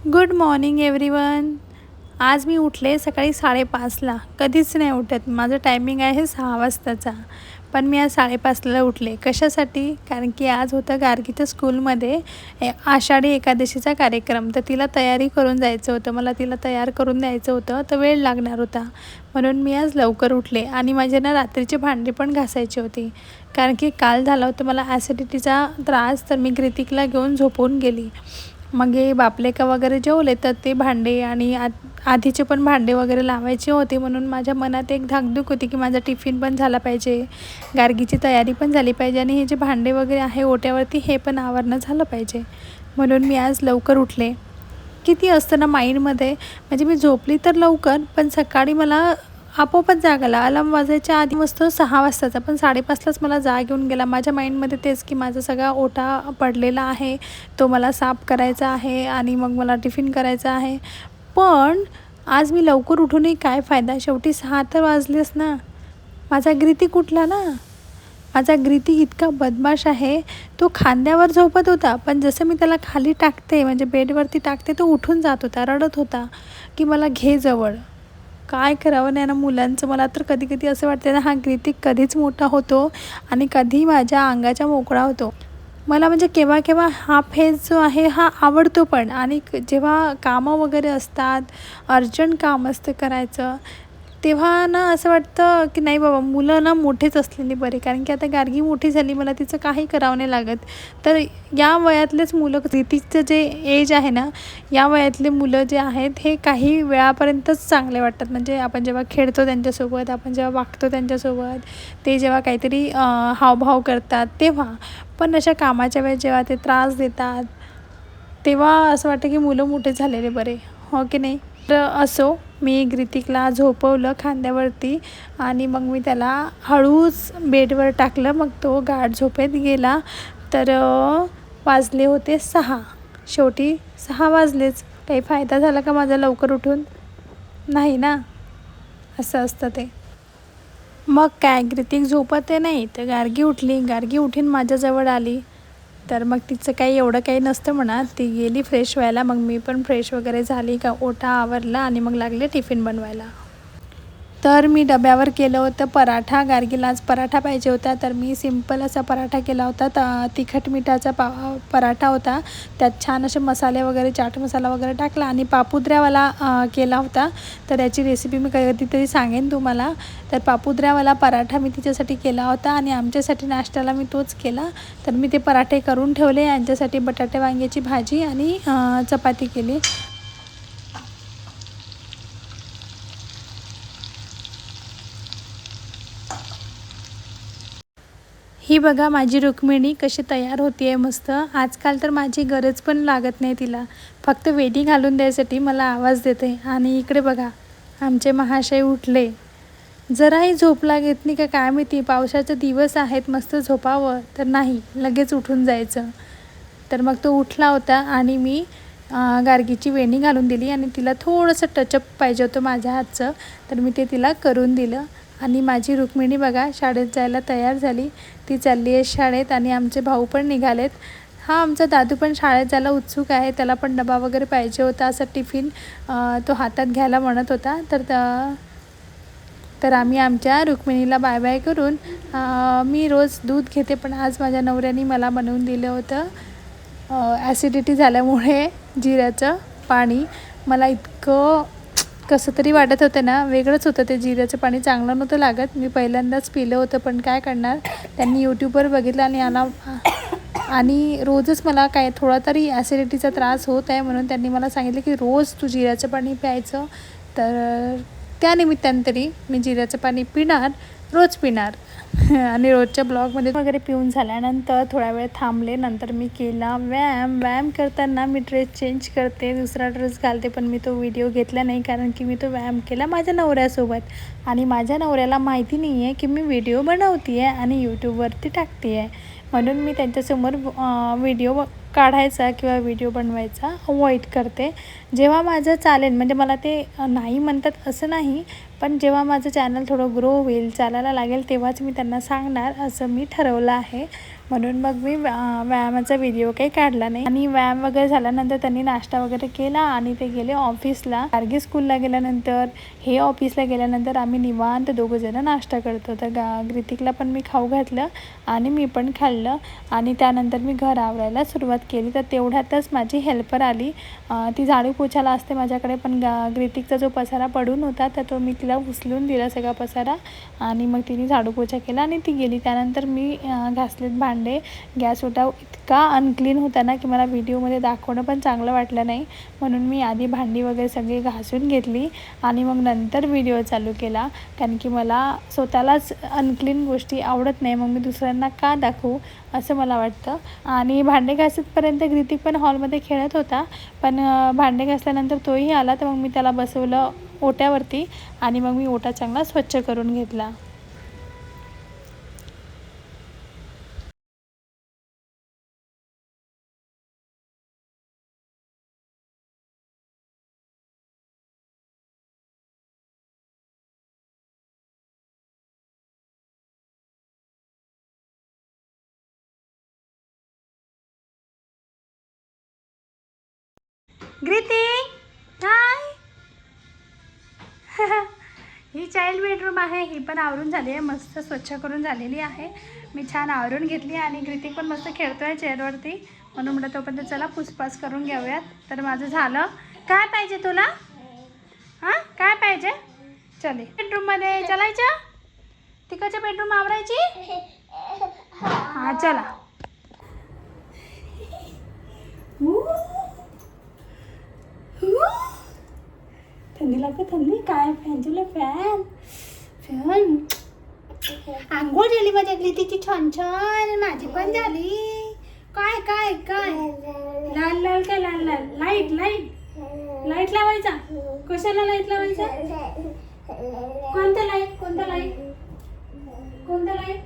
Good morning everyone. आज मी उठले सकाळी 5:30ला. कधीच नाही उठत. माझं टायमिंग आहे 6 वाजताचा. पण मी आज 5:30ला उठले. कशासाठी? कारण की आज होतं गार्गीच्या स्कूलमध्ये आषाढी एकादशीचा कार्यक्रम. तर तिला तयारी करून जायचं होतं. मला तिला तयार करून द्यायचं होतं, तर वेळ लागणार होता. म्हणून मी आज लवकर उठले आणि माझे रात्रीची भांडी पण घासायची होती. कारण की काल झालं होतं मला ॲसिडिटीचा त्रास, तर मी कृतिकला घेऊन झोपून गेली. मग हे बापलेका वगैरे जेवले, तर ते भांडे आणि आधीचे पण भांडे वगैरे लावायचे होते. म्हणून माझ्या मनात एक धाकधूक होती की माझा टिफिन पण झाला पाहिजे, गार्गीची तयारी पण झाली पाहिजे आणि हे जे भांडे वगैरे आहे ओट्यावरती हे पण आवरणं झालं पाहिजे. म्हणून मी आज लवकर उठले. किती असतं ना माइंडमध्ये, म्हणजे मी झोपली तर लवकर, पण सकाळी मला आपोआपच जाग आला. अलार्म वाजायच्या आधी मस्त 6 वाजताचा, पण 5:30लाच मला जाग येऊन गेला. माझ्या माइंडमध्ये तेच की माझा सगळा ओटा पडलेला आहे, तो मला साफ करायचा आहे आणि मग मला टिफिन करायचा आहे. पण आज मी लवकर उठूनही काय फायदा? शेवटी 6 तर वाजलेच ना. माझा ग्रितिक उठला ना. माझा ग्रितिक इतका बदमाश आहे, तो खांद्यावर झोपत होता, पण जसं मी त्याला खाली टाकते, म्हणजे बेडवरती टाकते, तो उठून जात होता, रडत होता की मला घे जवळ. काय करावं नाही ना मुलांचं. मला तर कधी कधी असं वाटतं ना, हा कृतिक कधीच मोठा होतो आणि कधी माझ्या अंगाच्या मोकळा होतो. मला म्हणजे केव्हा केव्हा हा फेज जो आहे हा आवडतो पण, आणि जेव्हा कामं वगैरे असतात, अर्जंट काम असतं करायचं, तेव्हा ना असं वाटतं की नाही बाबा, मुलं ना मोठेच असलेली बरे. कारण की आता गार्गी मोठी झाली, मला तिचं काही करावं नाही लागत. तर या वयातलेच मुलं, कृतिकचं जे एज आहे ना, या वयातले मुलं जे आहेत हे काही वेळापर्यंतच चांगले वाटतात. म्हणजे आपण जेव्हा खेळतो त्यांच्यासोबत, आपण जेव्हा वागतो त्यांच्यासोबत, ते जेव्हा काहीतरी हावभाव करतात तेव्हा. पण अशा कामाच्या वेळेस जेव्हा ते त्रास देतात, तेव्हा असं वाटतं की मुलं मोठे झालेले बरे, हो की नाही? तर असो, मी कृतिकला झोपवलं खांद्यावरती आणि मग मी त्याला हळूच बेडवर टाकलं. मग तो गाढ झोपेत गेला. तर वाजले होते 6. शेवटी 6 वाजलेच. काही फायदा झाला का माझा लवकर उठून? नाही ना. असं असतं ते. मग काय, कृतिक झोपत आहे नाही, तर गार्गी उठली. गार्गी उठून माझ्याजवळ आली. तर मग तिचं काही एवढं काही नसतं म्हणा. ती गेली फ्रेश व्हायला. मग मी पण फ्रेश वगैरे झाली, का ओटा आवरला आणि मग लागले टिफिन बनवायला. तर मी डब्यावर केलं होतं पराठा. गार्गीला आज पराठा पाहिजे होता, तर मी सिंपल असा पराठा केला होता. तिखट मिठाचा पराठा होता. त्यात छान असे मसाले वगैरे, चाट मसाला वगैरे टाकला आणि पापुद्र्यावाला केला होता. तर याची रेसिपी मी कधीतरी सांगेन तुम्हाला. तर पापुद्र्यावाला पराठा मी तिच्यासाठी केला होता आणि आमच्यासाठी नाश्त्याला मी तोच केला. तर मी ते पराठे करून ठेवले. यांच्यासाठी बटाटे वांग्याची भाजी आणि चपाती केली. ही बघा माझी रुक्मिणी कशी तयार होती आहे मस्त. आजकाल तर माझी गरज पण लागत नाही तिला, फक्त वेणी घालून द्यायसाठी मला आवाज देते. आणि इकडे बघा, आमचे महाशय उठले. जराही झोप लागत नाही का काय माहिती. पावसाचे दिवस आहेत, मस्त झोपावं, तर नाही, लगेच उठून जायचं. तर मग तो उठला होता आणि मी गार्गीची वेणी घालून दिली आणि तिला थोडंसं टचअप पाहिजे होतं माझ्या हातचं, तर मी ते तिला करून दिलं. आणि माझी रुक्मिणी बघा शाळेत जायला तयार झाली. ती चालली आहे शाळेत आणि आमचे भाऊ पण निघालेत. हा आमचा दादू पण शाळेत जायला उत्सुक आहे. त्याला पण डबा वगैरे पाहिजे होता, असं टिफिन तो हातात घ्यायला म्हणत होता. तर आम्ही आमच्या रुक्मिणीला बाय बाय करून, मी रोज दूध घेते, पण आज माझ्या नवऱ्याने मला बनवून दिलं होतं ॲसिडिटी झाल्यामुळे जिऱ्याचं पाणी. मला इतकं कसं तरी वाटत होतं ना, वेगळंच होतं ते जिऱ्याचं पाणी, चांगलं नव्हतं लागत. मी पहिल्यांदाच पिलं होतं, पण काय करणार, त्यांनी यूट्यूबवर बघितलं आणि रोजच मला काय थोडा तरी ॲसिडिटीचा त्रास होत आहे, म्हणून त्यांनी मला सांगितलं की रोज तू जिऱ्याचं पाणी प्यायचं. तर त्यानिमित्तानं तरी मी जिऱ्याचं पाणी पिणार, रोज पिणार. आणि रोजच्या ब्लॉगमध्ये वगैरे पिऊन झाल्यानंतर थोडा वेळ थांबले. नंतर मी केला व्यायाम करताना मी ड्रेस चेंज करते, दुसरा ड्रेस घालते, पण मी तो व्हिडिओ घेतला नाही कारण की मी तो व्यायाम केला माझ्या नवऱ्यासोबत. आणि माझ्या नवऱ्याला माहिती नाही आहे की मी व्हिडिओ बनवते आहे आणि यूट्यूबवरती टाकते आहे, म्हणून मी त्यांच्यासमोर व्हिडिओ काढायचा किंवा व्हिडिओ बनवायचा अवॉइड करते. जेव्हा माझं चालेल, म्हणजे मला ते नाही म्हणतात असं नाही, पण जेव्हा माझं चॅनल थोडं ग्रो होईल, चालायला लागेल, तेव्हाच मी त्यांना सांगणार, असं मी ठरवलं आहे. म्हणून मग मी व्यायामाचा व्हिडिओ काही काढला नाही. आणि व्यायाम वगैरे झाल्यानंतर त्यांनी नाश्ता वगैरे केला आणि ते गेले ऑफिसला. गार्गी स्कूलला गेल्यानंतर हे ऑफिसला गेल्यानंतर आम्ही निवांत दोघंजणं नाश्ता करतो. तर ग्रितिकला पण मी खाऊ घातलं आणि मी पण खाल्लं आणि त्यानंतर मी घर आवरायला सुरुवात केली. तर तेवढ्यातच माझी हेल्पर आली. ती झाडू पोछाला असते माझ्याकडे, पण ग्रितिकचा जो पसारा पडून होता तर तो मी तिला उचलून दिला सगळा पसारा आणि मग तिने झाडू पोछा केला आणि ती गेली. त्यानंतर मी घासलेत भांडे. गॅस ओटा इतका अनक्लीन होता ना की मला व्हिडिओमध्ये दाखवणं पण चांगलं वाटलं नाही, म्हणून मी आधी भांडी वगैरे सगळी घासून घेतली आणि मग नंतर व्हिडिओ चालू केला. कारण की मला स्वतःलाच अनक्लीन गोष्टी आवडत नाही, मग मी दुसऱ्यांना का दाखवू असं मला वाटतं. आणि भांडे घासतपर्यंत ग्रितिक पण हॉलमध्ये खेळत होता, पण भांडे घासल्यानंतर तोही आला. तर मग मी त्याला बसवलं ओट्यावरती आणि मग मी ओटा चांगला स्वच्छ करून घेतला. ग्रितिक हाय. ही चाइल्ड बेडरूम आहे, ही पण आवरून झाली आहे, मस्त स्वच्छ करून झालेली आहे. मी छान आवरून घेतली आणि ग्रितिक पण मस्त खेळतो आहे चेअरवरती, म्हणून म्हटलं तोपर्यंत चला पुसपास करून घेऊयात. तर माझं झालं. काय पाहिजे तुला? हां काय पाहिजे? चले बेडरूममध्ये चलायचं. तिकडच्या बेडरूम आवरायची. हां चला. थंडी लागते. थंडी काय फॅन तुला? Fan fan. आंघोळ झाली माझ्या ग्रितिकची छान छान. माझी पण झाली. काय काय काय लाल लाल काय? लाल लाल लाईट लाईट लाईट लावायचा. कशाला लाईट लावायचा? कोणता लाईट? कोणता लाईट? कोणता लाईट?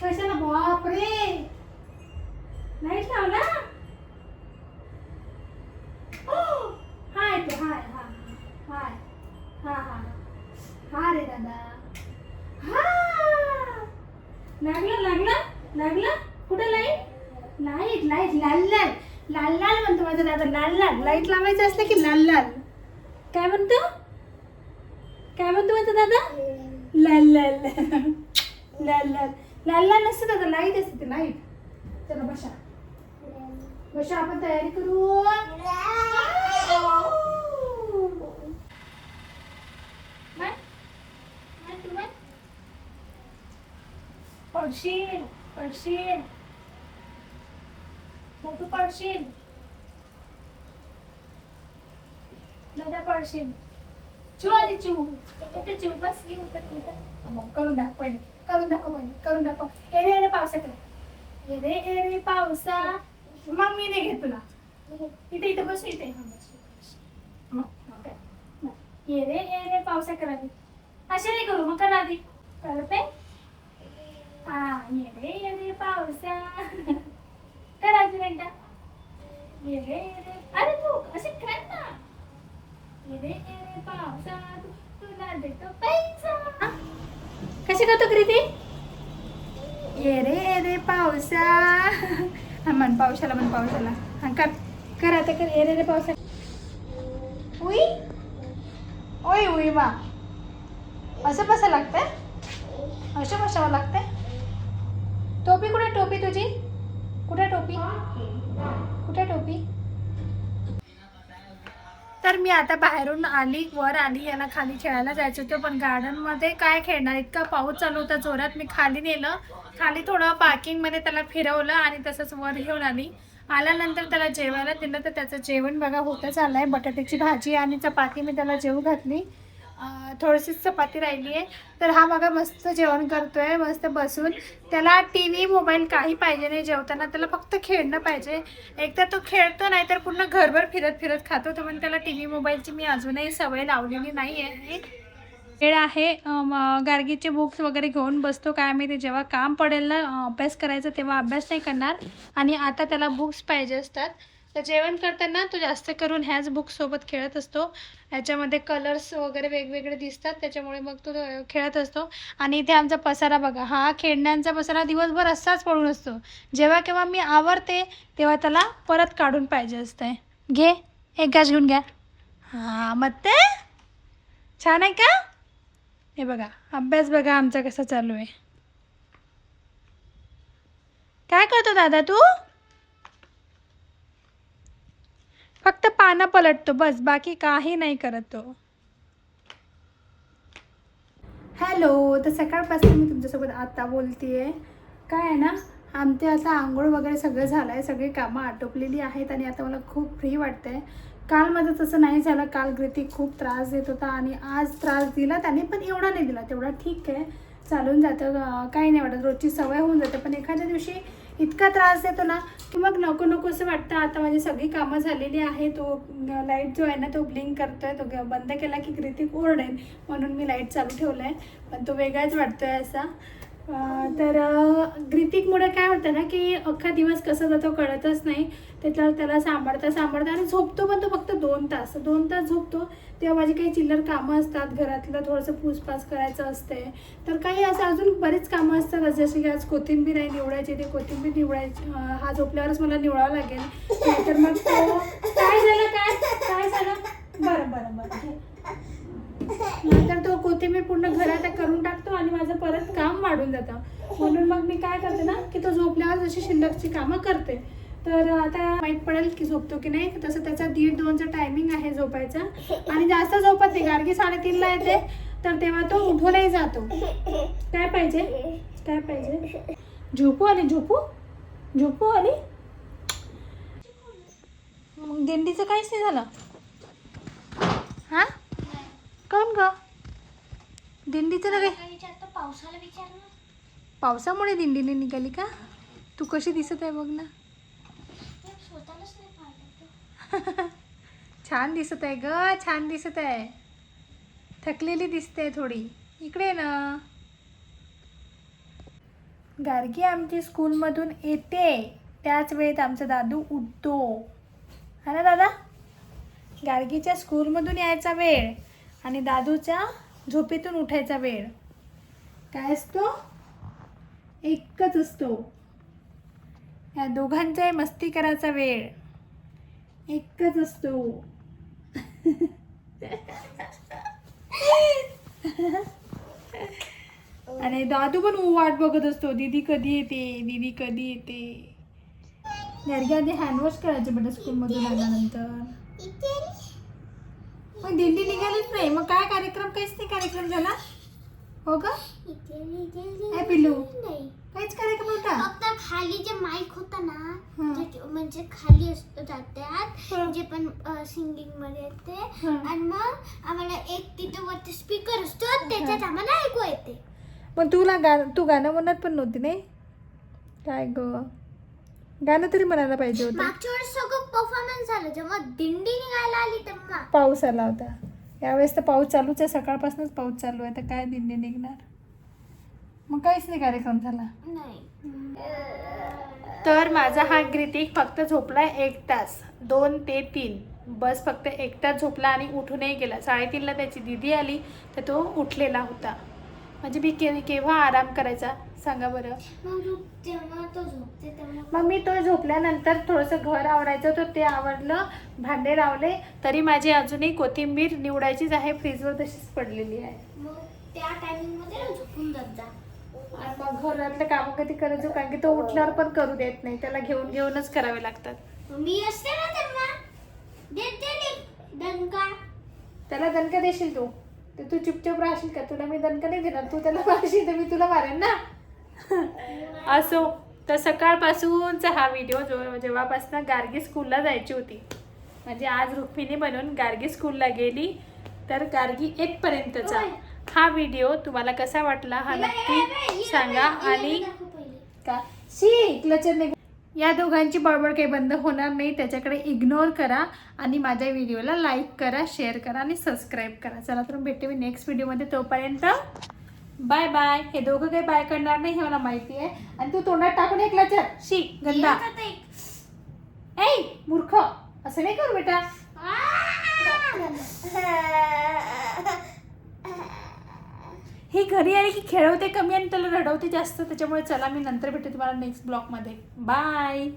कशाला? बापरे लाईट लावला. हाय तो हाय हाय हाय हा हा हा रे दादा. हा लागला लागला लागला. कुठं लाईट? लाईट लाईट लाल लाल लाल लाल म्हणतो माझा दादा. लाल लाल लाईट लावायचं असलं की लाल लाल. काय म्हणतो? काय म्हणतो माझा दादा? लाल लाल लाल लाल लाल लाल नसतं दादा, लाईट असते ते लाईट. चला बसा बसा, आपण तयारी करू. पडशील पडशील मोठू पडशील. दादा पडशील. चू आली चू. चू बस करून दाखव पहिले. करून दाखव पहिले. करून दाखव. एरे एरे पावसा कर. एरे एरे पावसा. मग मी नाही घेत तुला. इथे इथे बस. इथे एरे एरे पावसा करा. असे नाही करू. मग करा आधी. करते. हा येरे येरे पावसा. करा अजून एकदा. येरे येरे. अरे तू असे कर ना. येरे येरे पावसा तुला देतो पैसा. कसे करतो कृती? येरे येरे पावसा. मन पावसाला मन पावसाला. हा कर कर आता कर. येरे येरे पावसा. उई ओय उई वा. असं बसा लागतंय. असं बसावं लागतंय. टोपी कुठे? टोपी तुझी कुठे? टोपी कुठे? टोपी. तर मी आता बाहेरून आली, वर आली. याला खाली खेळायला जायचं होतं, पण गार्डनमध्ये काय खेळणार, इतका पाऊस चालू होता जोरात. मी खाली नेलं. खाली थोडं पार्किंगमध्ये त्याला फिरवलं आणि तसंच वर घेऊन आली. आल्यानंतर त्याला जेवायला दिलं. तर त्याचं जेवण बघा होतच आलं आहे. बटाट्याची भाजी आणि चपाती मी त्याला जेवू घातली. थोडीशीच चपाती राहिली आहे. तर हा बघा मस्त जेवण करतोय मस्त बसून. त्याला टी व्ही मोबाईल काही पाहिजे नाही जेवताना. त्याला फक्त खेळणं पाहिजे. एकतर तो खेळतो, नाही तर पूर्ण घरभर फिरत फिरत खातो. तर पण त्याला टी व्ही मोबाईलची मी अजूनही सवय लावलेली नाही आहे. वेळ आहे. गार्गीचे बुक्स वगैरे घेऊन बसतो. काय माहिती जेव्हा काम पडेल ना अभ्यास करायचं तेव्हा अभ्यास नाही करणार. आणि आता त्याला बुक्स पाहिजे असतात. तर जेवण करताना तो जास्त करून ह्याच बुकसोबत खेळत असतो. ह्याच्यामध्ये कलर्स वगैरे वेगवेगळे दिसतात, त्याच्यामुळे मग तो खेळत असतो. आणि इथे आमचा पसारा बघा, हा खेळण्यांचा पसारा दिवसभर असाच पडून असतो. जेव्हा केव्हा मी आवरते तेव्हा त्याला परत काढून पाहिजे असतंय. घे, एक घास घेऊन घ्या. हां, मग ते छान आहे का? हे बघा, अभ्यास बघा आमचा कसा चालू आहे. काय करतो दादा तू? फक्त पानं पलटतो बस, बाकी काही नाही करत तो. हॅलो, तर सकाळपासून मी तुमच्यासोबत आता बोलतेय. काय आहे ना, आमचे आता आंघोळ वगैरे सगळं झालं आहे, सगळी कामं आटोपलेली आहेत आणि आता मला खूप फ्री वाटतंय. काल माझं तसं नाही झालं. काल ग्रितिक खूप त्रास देत होता आणि आज त्रास दिला त्याने, पण एवढा नाही दिला, तेवढा ठीक आहे, चालून जातं, काही नाही वाटत, रोजची सवय होऊन जाते. पण एखाद्या दिवशी इतका त्रास देतो ना की मग नको नको असं वाटतं. आता माझी सगळी कामं झालेली आहे. तो लाईट जो आहे ना तो ब्लिंक करतोय, तो बंद केला की ग्रितिक ओरडेल, म्हणून मी लाईट चालू ठेवला आहे. पण तो वेगळाच वाटतोय असा. तर ग्रितिकमुळे काय होतं ना की अख्खा दिवस कसा जातो कळतच नाही. त्याला सांभाळता सांभाळता आणि झोपतो पण तो फक्त 2 तास झोपतो. तेव्हा माझी काही चिल्लर कामं असतात, घरातलं थोडंसं पूसपास करायचं असते, तर काही असं अजून बरीच कामं असतात. जसे की आज कोथिंबीर आहे निवडायची, ते कोथिंबीर निवडायची, हा झोपल्यावरच मला निवडावं लागेल. तर मग तो काय झालं बरं नंतर तो कोथिंबीर पूर्ण घरात करून टाकतो आणि माझं परत काम वाढून जातं. म्हणून मग मी काय करते ना की तो झोपल्यावर जशी शिल्लकची कामं करते. तर आता माहीत पडेल की झोपतो की नाही. तसं त्याचा 1:30-2चा टायमिंग आहे झोपायचा आणि जास्त झोपत नाही. गार्गी 3:30ला येते, तर तेव्हा तो उठूनही जातो. काय पाहिजे झोपू आली. मग दिंडीचं काहीच नाही झालं. हां, कोण ग दिंडीचं नव्हे? पावसामुळे दिंडीने निघाली का? तू कशी दिसत आहे बघ ना. छान दिसत आहे ग, छान दिसत आहे. थकलेली दिसते थोडी. इकडे ना. गार्गी आमची स्कूलमधून येते त्याच वेळेत आमचा दादू उठतो. हा ना दादा? गार्गीच्या स्कूलमधून यायचा वेळ आणि दादूच्या झोपेतून उठायचा वेळ काय असतो? एकच असतो. या दोघांचाही मस्ती करायचा वेळ एकच असतो. आणि दादू पण वाट बघत असतो, दीदी कधी येते. गार्गी आधी हँडवॉश करायचे बेटा स्कूलमधून आल्यानंतर. मग दिंडी निघालीच नाही, मग काय कार्यक्रम? काहीच नाही कार्यक्रम झाला हो का? पिल्लू काहीच कार्यक्रम होता. फक्त खाली जे माईक होता ना, म्हणजे खाली जातात जे पण सिंगिंग मध्ये येते, आणि मग आम्हाला एक तिथे वरती स्पीकर असतो, त्याच्यात आम्हाला ऐकू येते. पण तू गाणं म्हणत पण नव्हती नाही काय ग? गाणं तरी म्हणायला पाहिजे होतं. मागच्या वेळेस सगळं परफॉर्मन्स झालं, जेव्हा दिंडी निघायला आली तेव्हा पाऊस आला होता. यावेळेस तर पाऊस चालूच आहे, सकाळपासूनच पाऊस चालू आहे, तर काय दिंडी निघणार? मग काहीच नाही कार्यक्रम झाला. तर माझा हा ग्रितिक फक्त झोपला 1 तास, 2 ते 3 बस, फक्त 1 तास झोपला आणि उठूनही गेला. 3:30ला त्याची दीदी आली तर तो उठलेला होता. म्हणजे मी केव्हा आराम करायचा सांगा बरं? मग मी तो झोपल्यानंतर थोडंसं घर आवरायचं होतं, ते आवरलं, भांडे लावले, तरी माझी अजूनही कोथिंबीर निवडायचीच आहे, फ्रीजवर तशीच पडलेली आहे. मग त्या टायमिंगमध्ये झोपून जात जा. आणि मग घरातलं कामं कधी करायचो, कारण की तो उठल्यावर पण करू देत नाही, त्याला घेऊनच करावे लागतात. मी असते ना तेव्हा देते दणका. त्याला दणका देशील तू? तर तू चुपचाप राहशील का? तुला मी दणका नाही देणार, तू त्याला मारशील तर मी तुला मारेन ना. असो, तर सकाळपासूनचा हा व्हिडिओ जेव्हापासून गार्गी स्कूलला जायची होती, म्हणजे आज रुक्मिणी बनून गार्गी स्कूलला गेली, तर गार्गी 1 पर्यंतचा हा व्हिडिओ तुम्हाला कसा वाटला हा नक्की सांगा. आणि का क्लचरने या दोघांची बडबड काही बंद होणार नाही, त्याच्याकडे इग्नोर करा आणि माझ्या व्हिडिओला लाईक करा, शेअर करा आणि सबस्क्राईब करा. चला तर भेटते मी नेक्स्ट व्हिडिओमध्ये, तोपर्यंत बाय बाय. हे दोघं काही बाय करणार नाही हे मला माहिती आहे. आणि तू तोंडात टाकून एक क्लचर गंदा. ऐ मूर्ख. असं नाही करू बेटा. हे घरी आले की खेळवते कमी आणि त्याला रडवते जास्त, त्याच्यामुळे चला मी नंतर भेटते तुम्हाला नेक्स्ट ब्लॉगमध्ये. बाय.